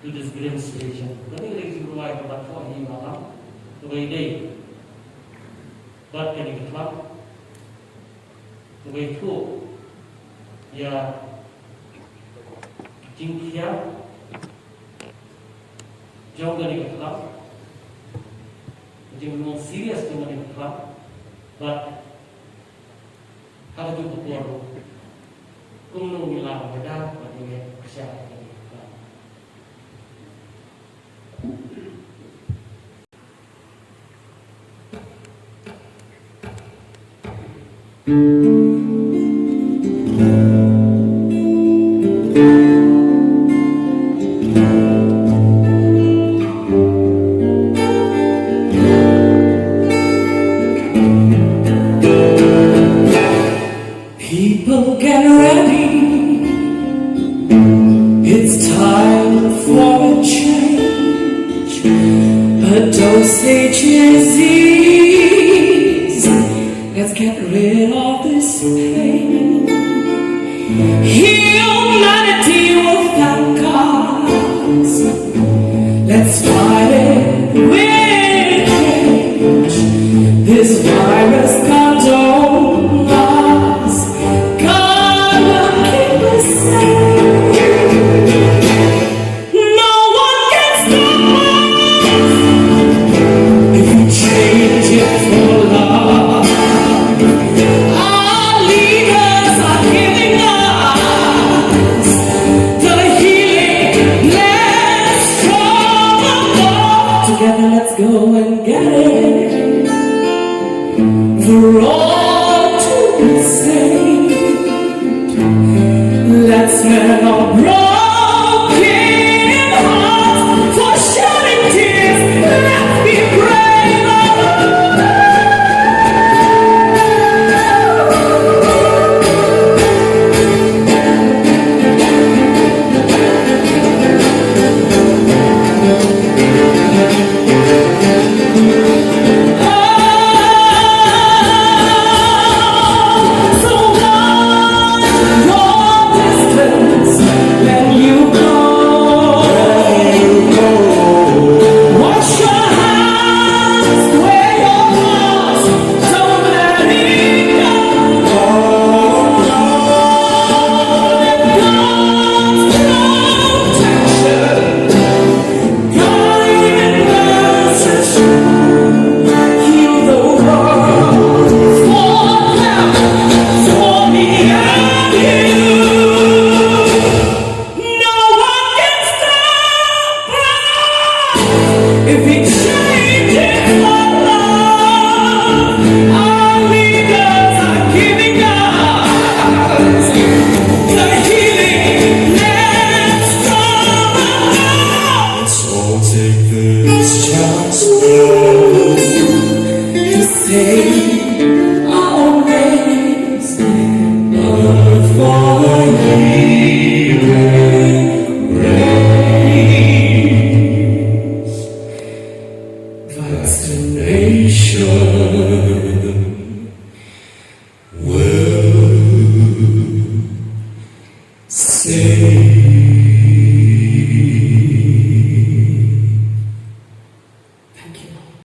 to this green station. Kami lagi jingrwai tempat kau ini malam, tu iadei, buat kami khlam, tu itu ya jingrwai, jauh dari khlam, jadi memang serius dengan khlam, but Kalau cukup keluar, kumno hilang beda, berarti kesehatan. People get ready, it's time for a change. A dosage is ease. Let's get rid of this pain. Humanity without cause. Let's fight it with rage. This virus can't own us. God will keep us safe. No one can stop us if we change it for love. Our leaders are giving us the healing. Let's come along. Together let's go and get it. For all to be saved. Let's mend our broken hearts. For shedding tears, let's be brave. So long distance, let you go. Wash your hands, wear your mask, don't let it go. God's protection, guiding message, heal the world for them, for me and you. No one can stop us if we change it for love. Our leaders are giving us the healing. Let's come along. Let's all take this chance to save our race. Earth for healing race. Vaccination will save.